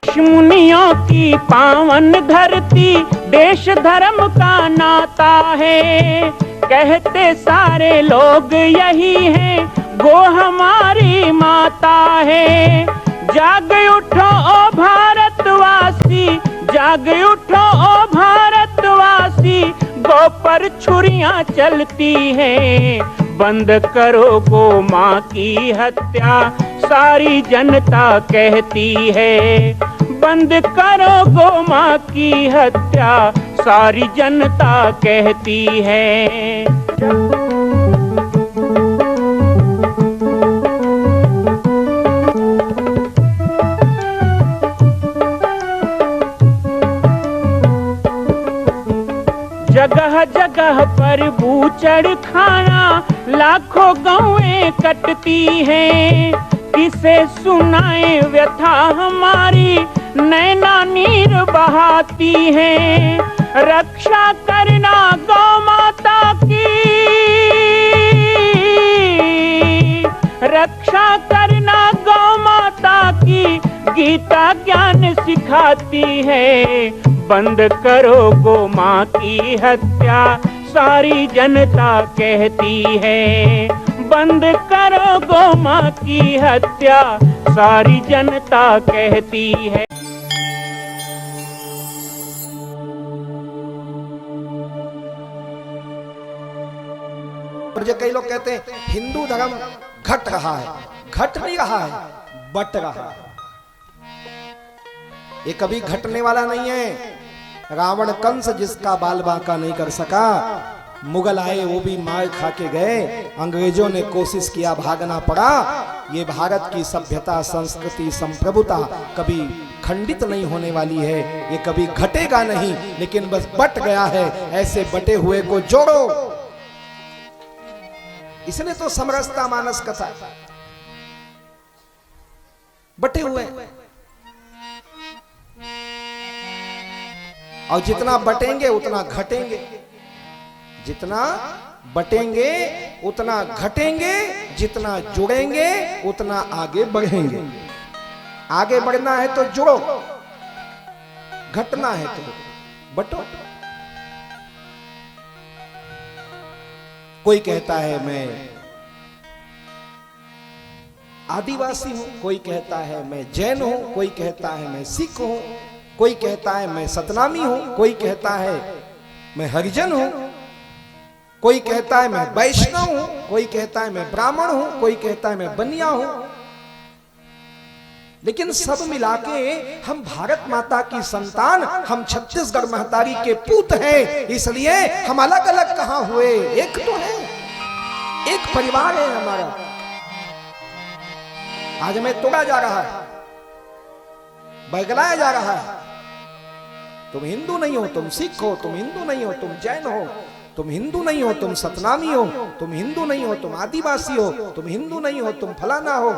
ऋषि मुनियों की पावन धरती, देश धर्म का नाता है। कहते सारे लोग यही हैं, गो हमारी माता है। जाग उठो ओ भारतवासी, जाग उठो ओ भारतवासी, गो पर छुरियां चलती हैं। बंद करो गो माँ की हत्या, सारी जनता कहती है। बंद करो गो माँ की हत्या, सारी जनता कहती है। जगह जगह पर बूचड़ खाना, लाखों गौएं कटती हैं। किसे सुनाए व्यथा हमारी, नैना नीर बहाती हैं। रक्षा करना गौ माता की, रक्षा करना गौ माता की, गीता ज्ञान सिखाती है। बंद करो गो माँ की हत्या, सारी जनता कहती है। बंद करो गो माँ की हत्या, सारी जनता कहती है। मुझे कई लोग कहते हैं हिंदू धर्म घट रहा है। घट नहीं रहा है, बट रहा है। ये कभी घटने वाला नहीं है। रावण कंस जिसका बाल बांका नहीं कर सका, मुगल आए वो भी मार खा के गए, अंग्रेजों ने कोशिश किया भागना पड़ा। ये भारत की सभ्यता, संस्कृति, संप्रभुता कभी खंडित नहीं होने वाली है। ये कभी घटेगा नहीं, लेकिन बस बट गया है। ऐसे बटे हुए को जोड़ो। इसने तो समरसता मानस कथा, बटे हुए। और जितना बटेंगे उतना घटेंगे, जितना बटेंगे उतना घटेंगे, जितना जुड़ेंगे उतना आगे बढ़ेंगे। आगे बढ़ना है तो जुड़ो, घटना है तो बटो। कोई कहता है मैं आदिवासी हूं, कोई कहता है मैं जैन हूं, कोई कहता है मैं सिख हूं, कोई कहता है मैं सतनामी हूं, कोई कहता है मैं हरिजन हूं, कोई कहता है मैं वैष्णव हूं, कोई कहता है मैं ब्राह्मण हूं, कोई कहता है मैं बनिया हूं। लेकिन सब मिलाके हम भारत माता की संतान, हम छत्तीसगढ़ महतारी के पूत हैं। इसलिए हम अलग अलग कहां हुए, एक तो है, एक परिवार है हमारा। आज हमें तोड़ा जा रहा है, बगलाया जा रहा है। तुम हिंदू नहीं हो, तुम सिख हो, तुम हिंदू नहीं हो, तुम जैन हो, तुम हिंदू नहीं हो, तुम सतनामी हो, तुम हिंदू नहीं हो, तुम आदिवासी हो, तुम हिंदू नहीं हो, तुम फलाना हो।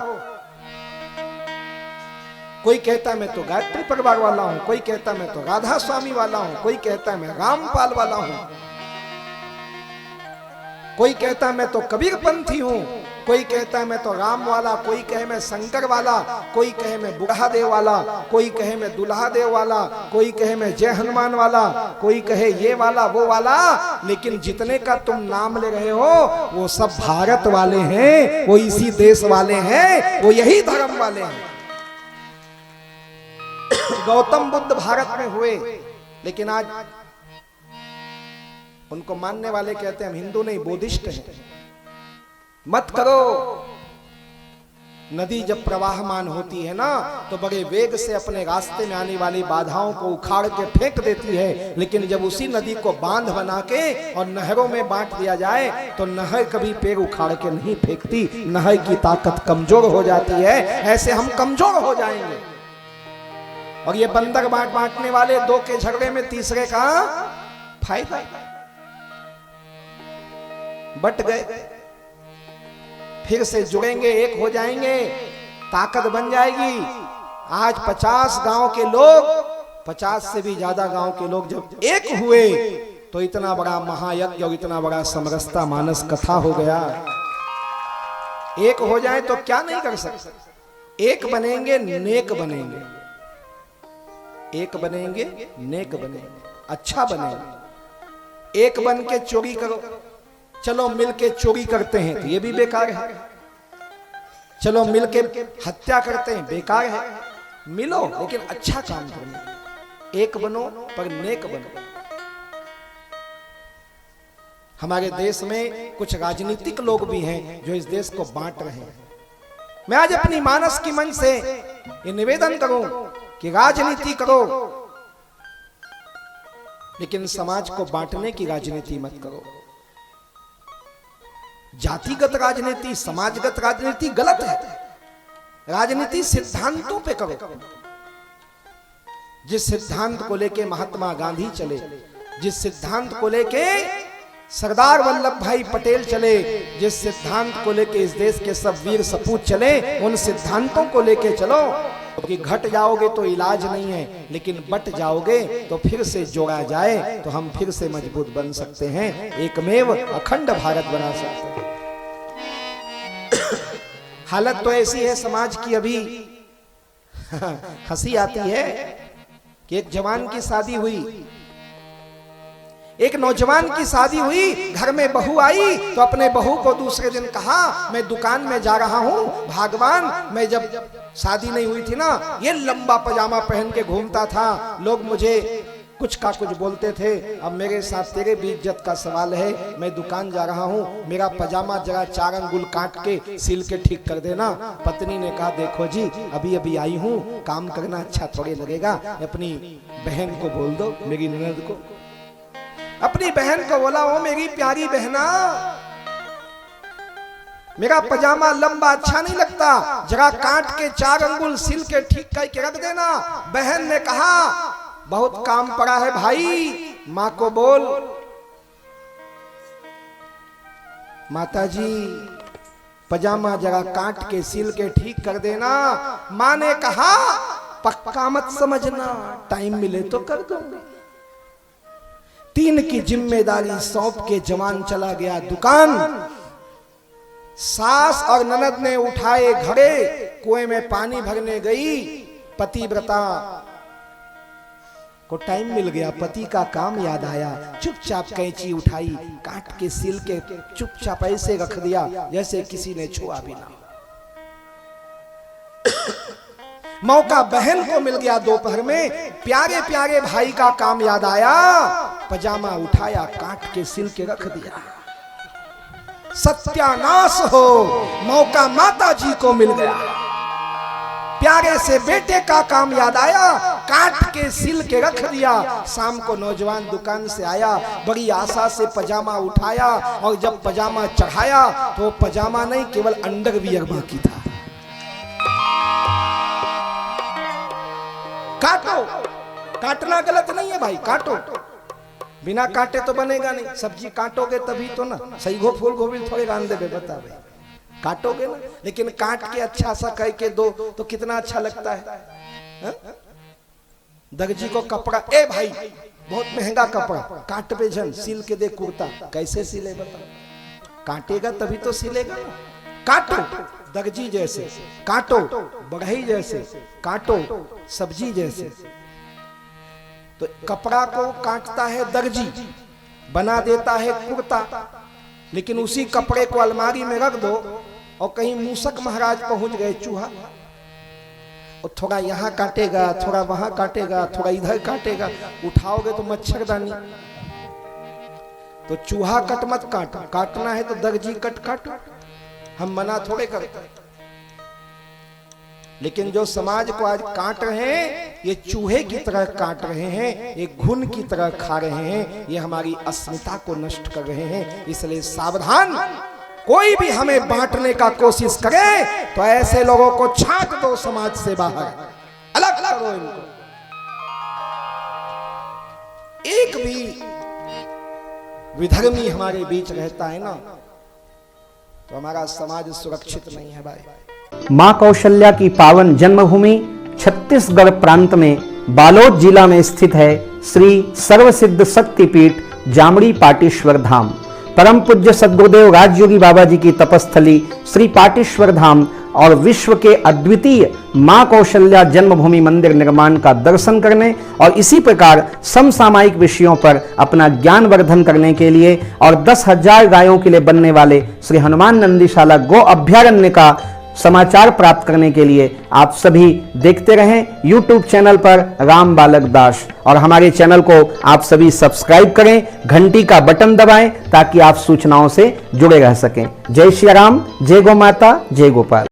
कोई कहता है मैं तो गायत्री परिवार वाला हूं, कोई कहता है मैं तो राधा स्वामी वाला हूं, कोई कहता है मैं रामपाल वाला हूं, कोई कहता है मैं तो कबीर पंथी हूं, कोई कहता है मैं तो राम वाला, कोई कहे मैं शंकर वाला, कोई कहे मैं बुढ़ा देव वाला, कोई कहे मैं दुल्हा देव वाला, कोई कहे मैं जय हनुमान वाला, कोई कहे ये वाला वो वाला। लेकिन जितने का तुम नाम ले रहे हो वो सब भारत वाले हैं, वो इसी देश वाले हैं, वो यही धर्म वाले हैं। गौतम बुद्ध भारत में हुए, लेकिन आज उनको मानने वाले कहते हैं हम हिंदू नहीं, बुद्धिस्ट हैं। मत करो। नदी जब प्रवाहमान होती है ना, तो बड़े वेग से अपने रास्ते में आने वाली बाधाओं को उखाड़ के फेंक देती है। लेकिन जब उसी नदी को बांध बना के और नहरों में बांट दिया जाए तो नहर कभी पैर उखाड़ के नहीं फेंकती, नहर की ताकत कमजोर हो जाती है। ऐसे हम कमजोर हो जाएंगे। और ये बंदर बांटने वाले दो के झगड़े में तीसरे का फायदा। बट गए, फिर से जुड़ेंगे, एक हो जाएंगे, ताकत बन जाएगी। आज 50 गांव के लोग, 50 से भी ज्यादा गांव के लोग जब एक हुए तो इतना बड़ा महायज्ञ और इतना बड़ा समरसता मानस कथा हो गया। एक हो जाए तो क्या नहीं कर सकते, एक बनेंगे नेक बनेंगे। एक बनेंगे, नेक बनेंगे, अच्छा बनेंगे। एक बन के चोरी करो, चलो मिल के चोरी करते हैं तो ये भी बेकार है। चलो मिल के हत्या करते हैं, बेकार है। मिलो लेकिन अच्छा काम करो, एक बनो पर नेक बनो। हमारे देश में कुछ राजनीतिक लोग भी हैं जो इस देश को बांट रहे हैं। मैं आज अपनी मानस की मंच से ये निवेदन करूं कि राजनीति करो लेकिन समाज को बांटने की राजनीति मत करो। जातिगत राजनीति, समाजगत राजनीति गलत है। राजनीति सिद्धांतों पे करो। जिस सिद्धांत को लेके महात्मा गांधी चले, जिस सिद्धांत को लेके सरदार वल्लभ भाई पटेल चले, जिस सिद्धांत को लेके इस देश के सब वीर सपूत चले, उन सिद्धांतों को लेके चलो। क्योंकि घट जाओगे तो इलाज नहीं है, लेकिन बट जाओगे तो फिर से जोड़ा जाए तो हम फिर से मजबूत बन सकते हैं, एकमेव अखंड भारत बना सकते हैं। हालत तो ऐसी है समाज की, अभी हंसी आती है कि एक जवान की शादी हुई, एक नौजवान की शादी हुई, घर में बहू आई तो अपने बहू को दूसरे दिन कहा मैं दुकान में जा रहा हूं, भगवान मैं जब शादी नहीं हुई थी ना ये लंबा पजामा पहन के घूमता था, लोग मुझे कुछ का कुछ बोलते थे, अब मेरे साथ तेरे भी इज्जत का सवाल है, मैं दुकान जा रहा हूं, मेरा पजामा जरा 4 अंगुल काट के सिल के ठीक कर देना। पत्नी ने कहा देखो जी अभी अभी आई हूं, काम करना अच्छा थोड़े लगेगा, अपनी बहन को बोल दो, मेरी ननद को। अपनी बहन को बोला ओ मेरी प्यारी बहना, मेरा पजामा लंबा अच्छा नहीं लगता, जरा काट के 4 अंगुल सिल के ठीक करके रख देना। बहन ने कहा बहुत काम पड़ा है भाई, माँ को बोल। माता जी पजामा जरा काट के सिल के ठीक कर देना। माँ ने कहा पक्का मत समझना, टाइम मिले तो कर दूंगी। 3 की जिम्मेदारी सौंप के जवान चला गया दुकान। सास और ननद ने उठाए घड़े, कुएं में पानी भरने गई। पतिव्रता को टाइम मिल गया, पति का काम याद आया, चुपचाप कैंची उठाई, काट के सिल के चुपचाप ऐसे रख दिया जैसे किसी ने छुआ भी ना। मौका बहन को मिल गया दोपहर में, प्यारे प्यारे भाई का काम याद आया, पजामा उठाया, काट के सिल के रख दिया। सत्यानाश हो, मौका माता जी को मिल गया। प्यारे से बेटे का काम याद आया, काट के सिल के रख दिया। शाम को नौजवान दुकान से आया, बड़ी आशा से पजामा उठाया, और जब पजामा चढ़ाया तो पजामा नहीं केवल अंडरवियर बाकी था। काटो, काटना गलत नहीं है भाई, काटो, बिना काटे तो बनेगा नहीं। सब्जी काटोगे तभी तो ना, सही गो फूल गोभी थोड़े रान देवे, बता भाई, काटोगे ना। लेकिन काट के अच्छा सा कह के दो तो कितना अच्छा लगता है। दर्जी को कपड़ा, ए भाई बहुत महंगा कपड़ा, काट पे जन सिल के दे कुर्ता, कैसे सिले बता, काटेगा तभी तो सिलेगा ना। काटो दर्जी जैसे, काटो बढ़ई जैसे, काटो सब्जी जैसे। तो कपड़ा को काटता है दर्जी, बना देता है कुर्ता, लेकिन उसी कपड़े को अलमारी में रख दो और कहीं मूसक महाराज पहुंच गए, चूहा, और थोड़ा यहाँ काटेगा, थोड़ा वहां काटेगा, थोड़ा इधर काटेगा, उठाओगे तो मच्छरदानी। तो चूहा कट मत काटो, काटना है तो दर्जी कट काटो, हम मना थोड़े करते। लेकिन जो समाज को आज काट रहे हैं, ये चूहे की तरह काट रहे हैं, ये घुन की तरह खा रहे हैं, ये हमारी अस्मिता को नष्ट कर रहे हैं। इसलिए सावधान, कोई भी हमें बांटने का कोशिश करे तो ऐसे लोगों को छांट दो समाज से बाहर, अलग करो इनको। एक भी विधर्मी हमारे बीच रहता है ना तो हमारा समाज सुरक्षित नहीं है भाई। मां कौशल्या की पावन जन्मभूमि छत्तीसगढ़ प्रांत में बालोद जिला में स्थित है श्री सर्वसिद्ध शक्तिपीठ जामड़ी पाटेश्वर धाम। परम पूज्य सद्गुरुदेव राजयोगी बाबा जी की तपस्थली श्री पाटेश्वर धाम और विश्व के अद्वितीय मां कौशल्या जन्मभूमि मंदिर निर्माण का दर्शन करने और इसी प्रकार समसामयिक विषयों पर अपना ज्ञान वर्धन करने के लिए और 10,000 गायों के लिए बनने वाले श्री हनुमान नंदीशाला गो अभ्यारण्य का समाचार प्राप्त करने के लिए आप सभी देखते रहें YouTube चैनल पर राम बालक दास, और हमारे चैनल को आप सभी सब्सक्राइब करें, घंटी का बटन दबाएं ताकि आप सूचनाओं से जुड़े रह सकें। जय श्री राम, जय गौ माता, जय गोपाल।